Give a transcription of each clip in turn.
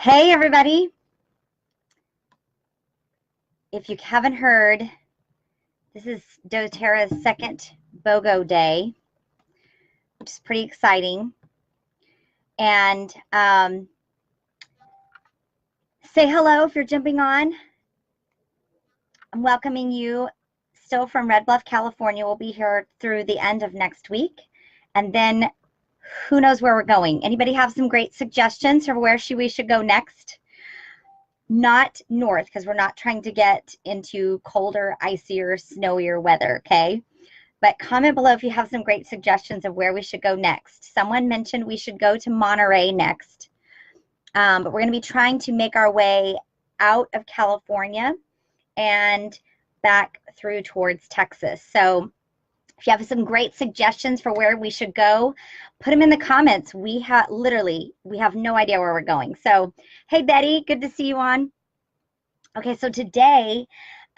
Hey everybody, if you haven't heard, this is doTERRA's second BOGO day, which is pretty exciting. And say hello if you're jumping on. I'm welcoming you still from Red Bluff, California. We'll be here through the end of next week. And then who knows where we're going. Anybody have some great suggestions for where we should go next? Not north, because we're not trying to get into colder, icier, snowier weather, okay? But comment below if you have some great suggestions of where we should go next. Someone mentioned we should go to Monterey next. But we're going to be trying to make our way out of California and back through towards Texas. So if you have some great suggestions for where we should go, put them in the comments. We have no idea where we're going. So, hey Betty, good to see you on. Okay, so today,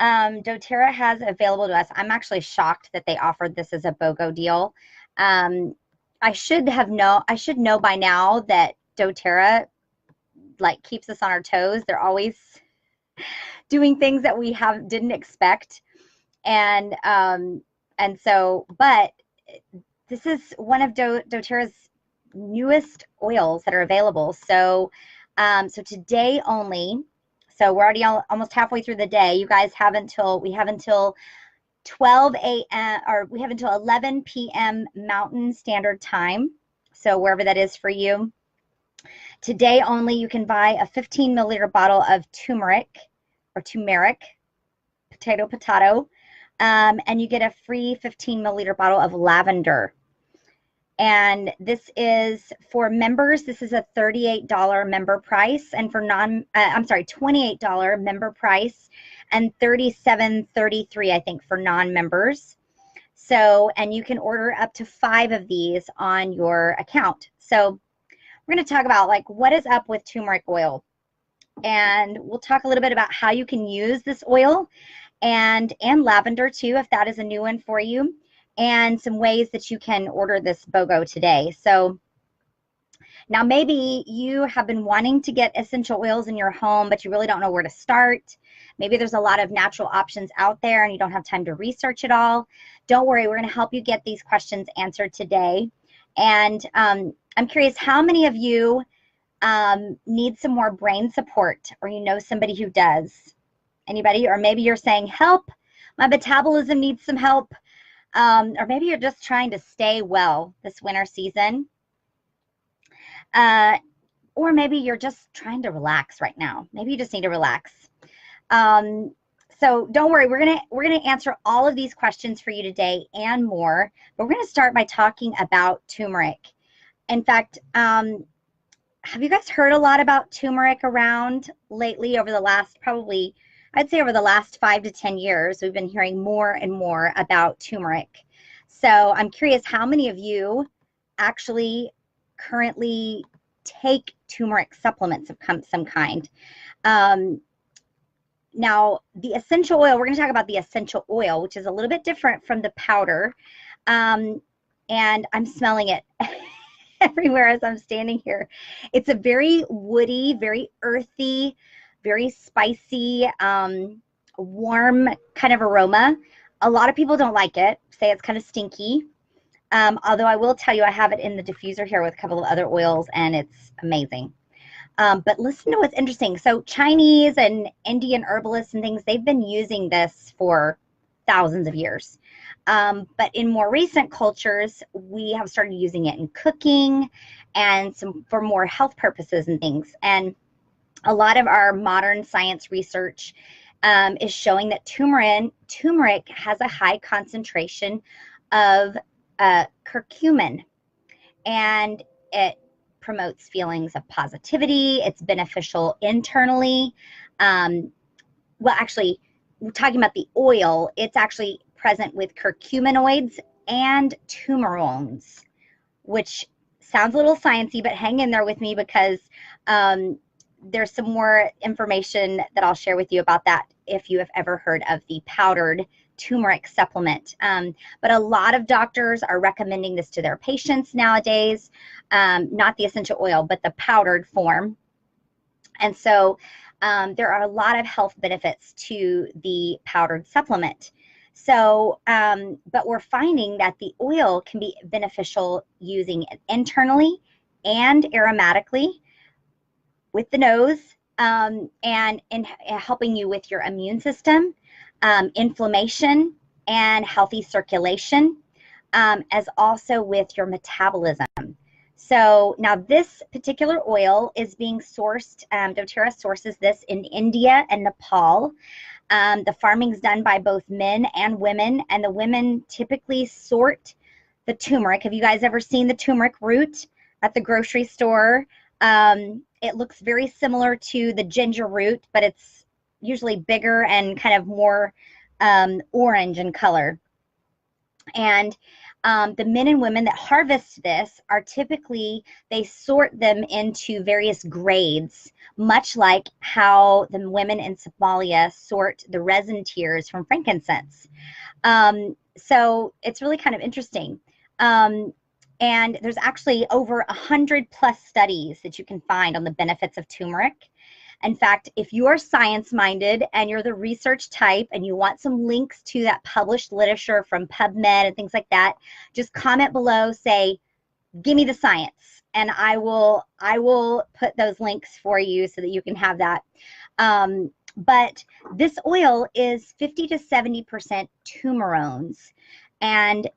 doTERRA has available to us. I'm actually shocked that they offered this as a BOGO deal. I should know by now that doTERRA keeps us on our toes. They're always doing things that we didn't expect, but this is one of doTERRA's newest oils that are available. So, so today only. So we're already almost halfway through the day. You guys have until 12 a.m. or we have until 11 p.m. Mountain Standard Time. So wherever that is for you. Today only, you can buy a 15 milliliter bottle of turmeric or Tumeric, potato, and you get a free 15 milliliter bottle of lavender. And this is for members. This is a $38 member price, and for $28 member price, and $37.33 I think for non-members. So, and you can order up to 5 of these on your account. So, we're going to talk about what is up with turmeric oil, and we'll talk a little bit about how you can use this oil, and lavender too, if that is a new one for you, and some ways that you can order this BOGO today. So now maybe you have been wanting to get essential oils in your home, but you really don't know where to start. Maybe there's a lot of natural options out there and you don't have time to research it all. Don't worry, we're going to help you get these questions answered today. And I'm curious, how many of you need some more brain support, or you know somebody who does? Anybody? Or maybe you're saying, help, my metabolism needs some help. Or maybe you're just trying to stay well this winter season. Or maybe you're just trying to relax right now. Maybe you just need to relax. So don't worry, we're gonna answer all of these questions for you today and more. But we're gonna start by talking about turmeric. In fact, have you guys heard a lot about turmeric around lately over the last I'd say over the last 5 to 10 years, we've been hearing more and more about turmeric. So I'm curious, how many of you actually currently take turmeric supplements of some kind? Now, the essential oil, we're going to talk about the essential oil, which is a little bit different from the powder. And I'm smelling it everywhere as I'm standing here. It's a very woody, very earthy, very spicy, warm kind of aroma. A lot of people don't like it, say it's kind of stinky. Although I will tell you, I have it in the diffuser here with a couple of other oils, and it's amazing. But listen to what's interesting. So Chinese and Indian herbalists and things, they've been using this for thousands of years. But in more recent cultures, we have started using it in cooking and for more health purposes and things. And a lot of our modern science research is showing that turmeric has a high concentration of curcumin, and it promotes feelings of positivity. It's beneficial internally. Well, actually, we're talking about the oil. It's actually present with curcuminoids and tumerones, which sounds a little sciencey, but hang in there with me because there's some more information that I'll share with you about that if you have ever heard of the powdered turmeric supplement. But a lot of doctors are recommending this to their patients nowadays, not the essential oil, but the powdered form. And so there are a lot of health benefits to the powdered supplement. So, but we're finding that the oil can be beneficial using it internally and aromatically with the nose, and in helping you with your immune system, inflammation, and healthy circulation, as also with your metabolism. So now this particular oil is being sourced, doTERRA sources this in India and Nepal. The farming is done by both men and women, and the women typically sort the turmeric. Have you guys ever seen the turmeric root at the grocery store? It looks very similar to the ginger root, but it's usually bigger and kind of more orange in color. And the men and women that harvest this are typically, they sort them into various grades, much like how the women in Somalia sort the resin tears from frankincense. So it's really kind of interesting. And there's actually over 100+ studies that you can find on the benefits of turmeric. In fact, if you're science-minded and you're the research type and you want some links to that published literature from PubMed and things like that, just comment below, say, give me the science, and I will put those links for you so that you can have that. But this oil is 50 to 70% tumerones, and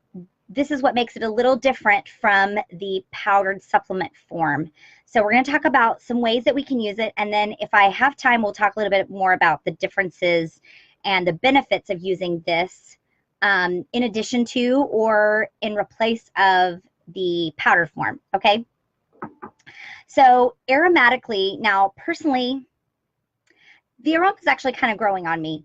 this is what makes it a little different from the powdered supplement form. So we're going to talk about some ways that we can use it, and then if I have time, we'll talk a little bit more about the differences and the benefits of using this in addition to or in replace of the powder form, okay? So aromatically, now personally, the aroma is actually kind of growing on me,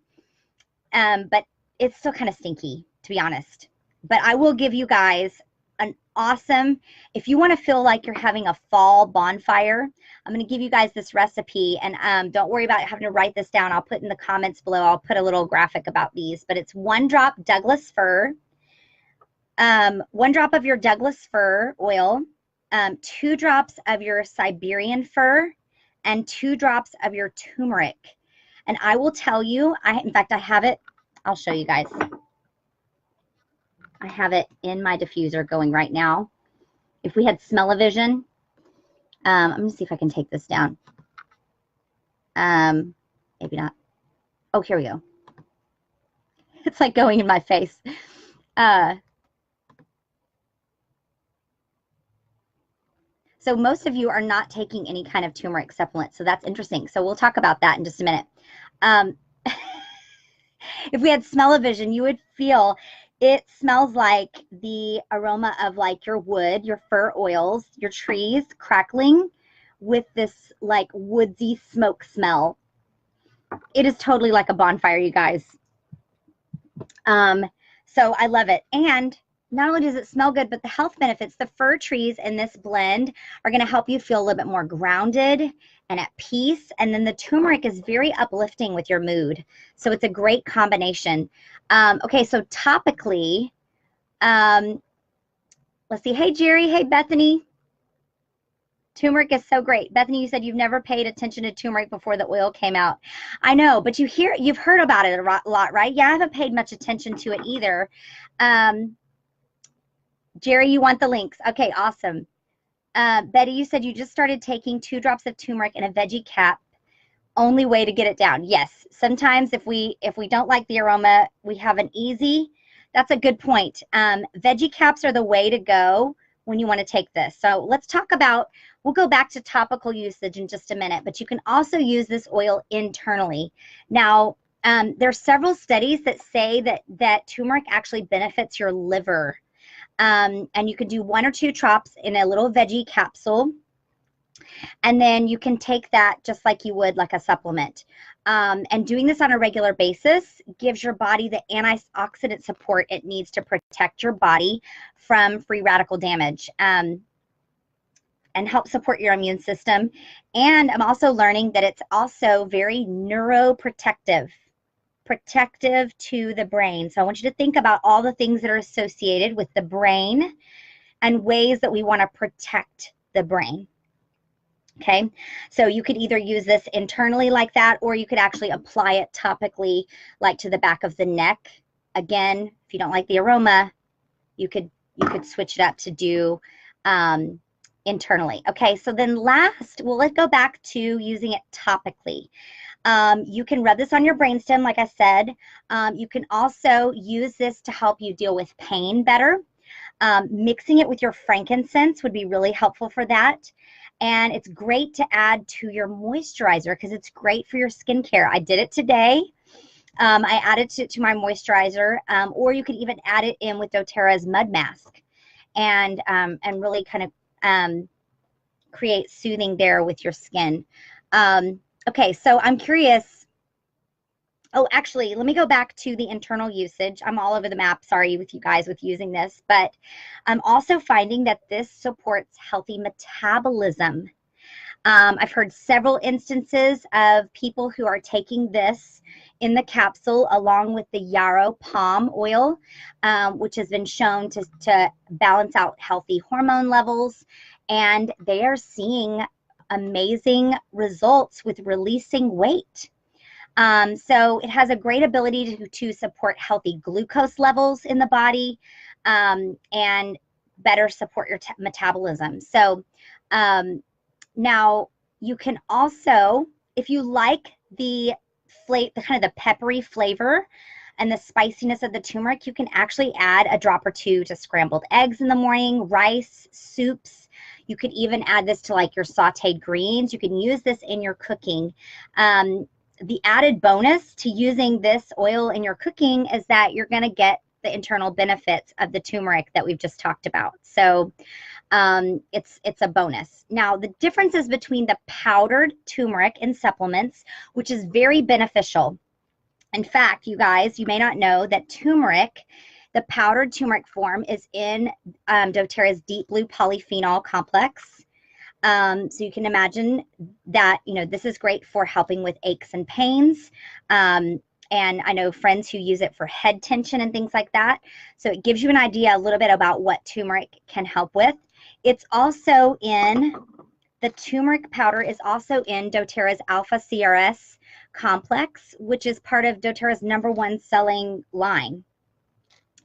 but it's still kind of stinky, to be honest. But I will give you guys an awesome, if you want to feel like you're having a fall bonfire, I'm going to give you guys this recipe, and don't worry about having to write this down. I'll put in the comments below, I'll put a little graphic about these, but it's 1 drop Douglas fir, 1 drop of your Douglas fir oil, 2 drops of your Siberian fir, and 2 drops of your turmeric. And I will tell you, in fact, I have it, I'll show you guys. I have it in my diffuser going right now. If we had smell-o-vision, I'm going to see if I can take this down. Maybe not. Oh, here we go. It's like going in my face. So most of you are not taking any kind of turmeric supplement, so that's interesting. So we'll talk about that in just a minute. If we had smell-o-vision, you would feel it smells like the aroma of like your wood, your fir oils, your trees crackling with this like woodsy smoke smell. It is totally like a bonfire, you guys. So I love it. And not only does it smell good, but the health benefits, the fir trees in this blend are going to help you feel a little bit more grounded and at peace. And then the turmeric is very uplifting with your mood. So it's a great combination. Okay, so topically, let's see. Hey, Jerry. Hey, Bethany. Turmeric is so great. Bethany, you said you've never paid attention to turmeric before the oil came out. I know, but you've heard about it a lot, right? Yeah, I haven't paid much attention to it either. Jerry, you want the links. Okay, awesome. Betty, you said you just started taking 2 drops of turmeric in a veggie cap. Only way to get it down. Yes, sometimes if we don't like the aroma, we have an easy. That's a good point. Veggie caps are the way to go when you want to take this. So let's talk about, we'll go back to topical usage in just a minute, but you can also use this oil internally. Now, there are several studies that say that turmeric actually benefits your liver. And you can do 1 or 2 drops in a little veggie capsule. And then you can take that just like you would like a supplement. And doing this on a regular basis gives your body the antioxidant support it needs to protect your body from free radical damage and help support your immune system. And I'm also learning that it's also very neuroprotective, protective to the brain. So I want you to think about all the things that are associated with the brain and ways that we want to protect the brain. Okay, so you could either use this internally like that, or you could actually apply it topically, like to the back of the neck. Again, if you don't like the aroma, you could switch it up to do internally. Okay, so then last, well, let's go back to using it topically. You can rub this on your brainstem, like I said. You can also use this to help you deal with pain better. Mixing it with your frankincense would be really helpful for that. And it's great to add to your moisturizer because it's great for your skincare. I did it today. I added it to my moisturizer, or you could even add it in with doTERRA's mud mask and really kind of create soothing there with your skin. Okay, so I'm curious. Oh, actually, let me go back to the internal usage. I'm all over the map, sorry, with you guys with using this, but I'm also finding that this supports healthy metabolism. I've heard several instances of people who are taking this in the capsule along with the yarrow palm oil, which has been shown to balance out healthy hormone levels, and they are seeing amazing results with releasing weight. So it has a great ability to support healthy glucose levels in the body, and better support your metabolism. So now you can also, if you like the kind of the peppery flavor and the spiciness of the turmeric, you can actually add a drop or two to scrambled eggs in the morning, rice, soups. You could even add this to like your sauteed greens. You can use this in your cooking. The added bonus to using this oil in your cooking is that you're going to get the internal benefits of the turmeric that we've just talked about. So it's a bonus. Now, the differences between the powdered turmeric in supplements, which is very beneficial. In fact, you guys, you may not know that turmeric, the powdered turmeric form, is in doTERRA's deep blue polyphenol complex. So you can imagine that, you know, this is great for helping with aches and pains. And I know friends who use it for head tension and things like that. So it gives you an idea a little bit about what turmeric can help with. It's also in, the turmeric powder is also in doTERRA's Alpha CRS complex, which is part of doTERRA's #1 selling line.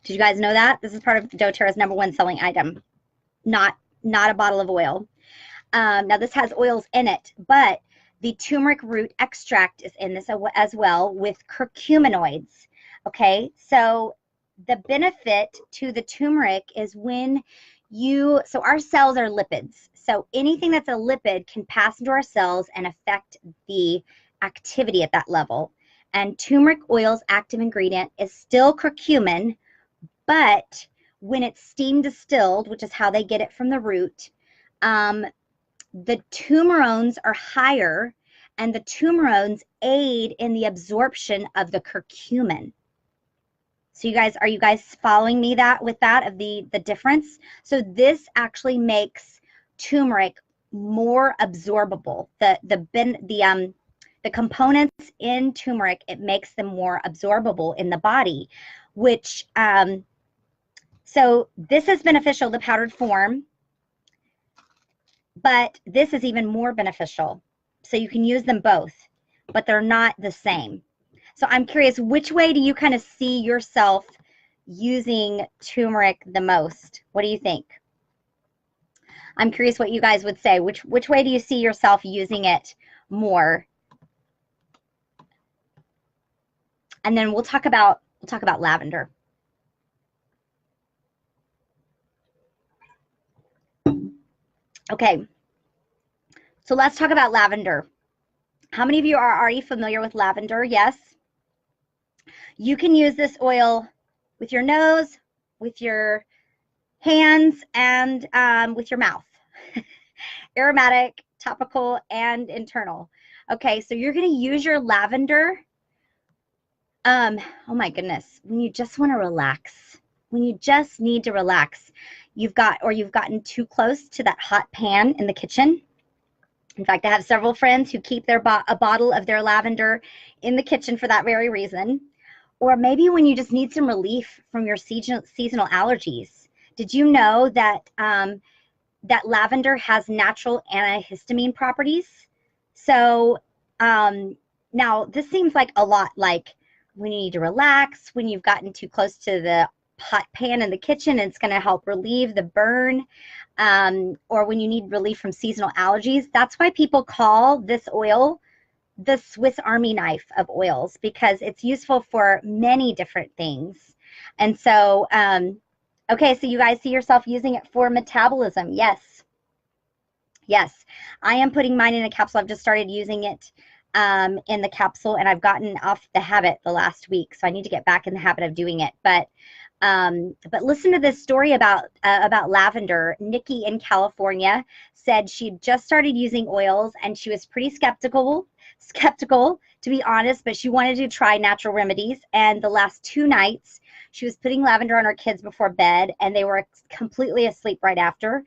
Did you guys know that? This is part of doTERRA's #1 selling item, not a bottle of oil. Now this has oils in it, but the turmeric root extract is in this as well with curcuminoids. Okay, so the benefit to the turmeric is when so our cells are lipids. So anything that's a lipid can pass into our cells and affect the activity at that level. And turmeric oil's active ingredient is still curcumin, but when it's steam distilled, which is how they get it from the root, the tumerones are higher, and the tumerones aid in the absorption of the curcumin. So you guys, are you guys following me with that of the difference? So this actually makes turmeric more absorbable. The components in turmeric, it makes them more absorbable in the body, which so this is beneficial, the powdered form. But this is even more beneficial. So you can use them both, but they're not the same. So I'm curious, which way do you kind of see yourself using turmeric the most? What do you think? I'm curious what you guys would say. Which way do you see yourself using it more? And then we'll talk about lavender. Okay, so let's talk about lavender. How many of you are already familiar with lavender? Yes. You can use this oil with your nose, with your hands, and with your mouth. Aromatic, topical, and internal. Okay, so you're going to use your lavender. Oh my goodness, when you just want to relax, when you just need to relax, you've gotten too close to that hot pan in the kitchen. In fact, I have several friends who keep a bottle of their lavender in the kitchen for that very reason. Or maybe when you just need some relief from your seasonal allergies. Did you know that that lavender has natural antihistamine properties. So now this seems like a lot, like when you need to relax, when you've gotten too close to the hot pan in the kitchen, it's going to help relieve the burn, or when you need relief from seasonal allergies. That's why people call this oil the Swiss Army knife of oils, because it's useful for many different things. And so, okay, so you guys see yourself using it for metabolism. Yes. Yes, I am putting mine in a capsule. I've just started using it in the capsule, and I've gotten off the habit the last week, so I need to get back in the habit of doing it. But listen to this story about lavender. Nikki in California said she'd just started using oils, and she was pretty skeptical, to be honest, but she wanted to try natural remedies. And the last 2 nights, she was putting lavender on her kids before bed, and they were completely asleep right after.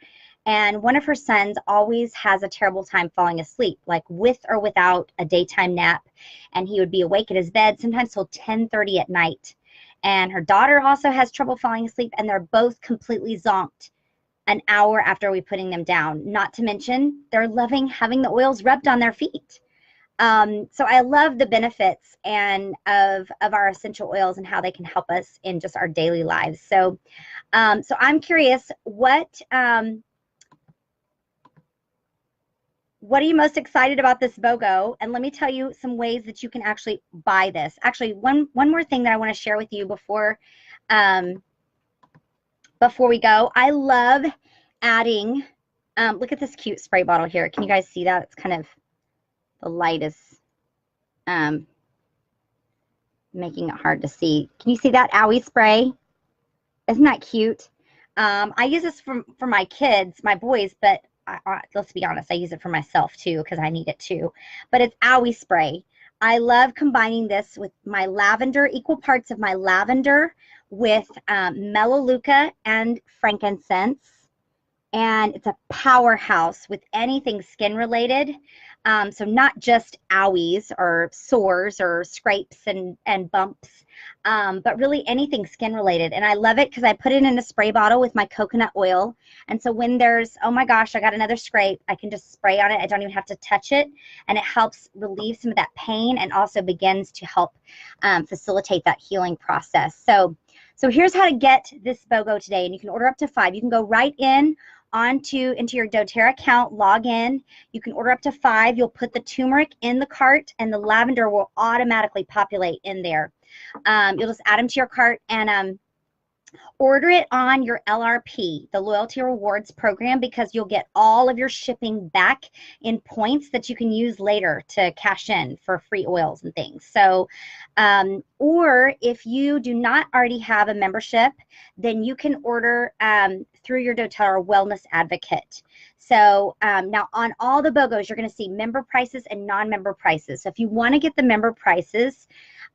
And one of her sons always has a terrible time falling asleep, like with or without a daytime nap. And he would be awake at his bed sometimes till 10:30 at night. And her daughter also has trouble falling asleep, and they're both completely zonked an hour after we putting them down. Not to mention, they're loving having the oils rubbed on their feet. So I love the benefits of our essential oils and how they can help us in just our daily lives. So I'm curious, what are you most excited about this BOGO? And let me tell you some ways that you can actually buy this. Actually, one more thing that I want to share with you before we go. I love adding, look at this cute spray bottle here. Can you guys see that? It's kind of, the light is making it hard to see. Can you see that owie spray? Isn't that cute? I use this for my kids, my boys, but let's be honest, I use it for myself too because I need it too. But it's owie spray. I love combining this with my lavender, equal parts of my lavender with melaleuca and frankincense. And it's a powerhouse with anything skin related. So not just owies or sores or scrapes and bumps, but really anything skin related. And I love it because I put it in a spray bottle with my coconut oil. And so when there's, oh my gosh, I got another scrape, I can just spray on it. I don't even have to touch it. And it helps relieve some of that pain and also begins to help facilitate that healing process. So here's how to get this BOGO today. And you can order up to 5. You can go right in into your doTERRA account, log in. You can order up to 5. You'll put the turmeric in the cart, and the lavender will automatically populate in there. You'll just add them to your cart and order it on your LRP, the Loyalty Rewards Program, because you'll get all of your shipping back in points that you can use later to cash in for free oils and things. So, or if you do not already have a membership, then you can order through your doTERRA Wellness Advocate. So now on all the BOGOs, you're going to see member prices and non-member prices. So if you want to get the member prices,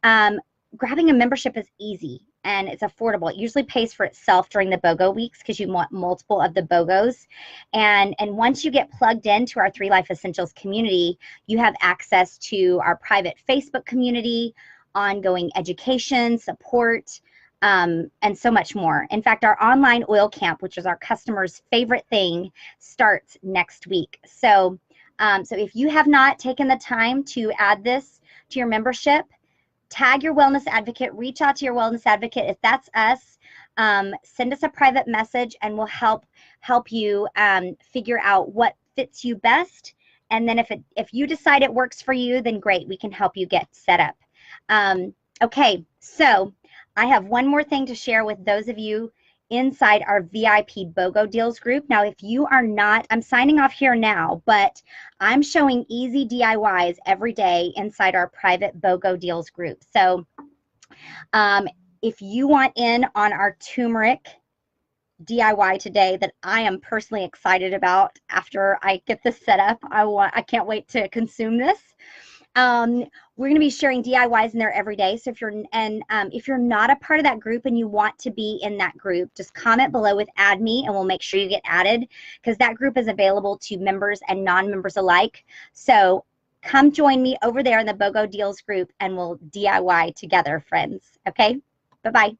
grabbing a membership is easy and it's affordable. It usually pays for itself during the BOGO weeks because you want multiple of the BOGOs. And once you get plugged into our 3 Life Essentials community, you have access to our private Facebook community, ongoing education, support, and so much more. In fact, our online oil camp, which is our customers' favorite thing, starts next week. So if you have not taken the time to add this to your membership, tag your wellness advocate, reach out to your wellness advocate. If that's us, send us a private message and we'll help you figure out what fits you best. And then if you decide it works for you, then great, we can help you get set up. Okay, so I have one more thing to share with those of you inside our VIP BOGO deals group. Now, if you are not, I'm signing off here now, but I'm showing easy DIYs every day inside our private BOGO deals group. So if you want in on our turmeric DIY today that I am personally excited about after I get this set up, I can't wait to consume this. We're going to be sharing DIYs in there every day. So if you're not a part of that group and you want to be in that group, just comment below with add me and we'll make sure you get added, because that group is available to members and non-members alike. So come join me over there in the BOGO deals group and we'll DIY together, friends. Okay, bye-bye.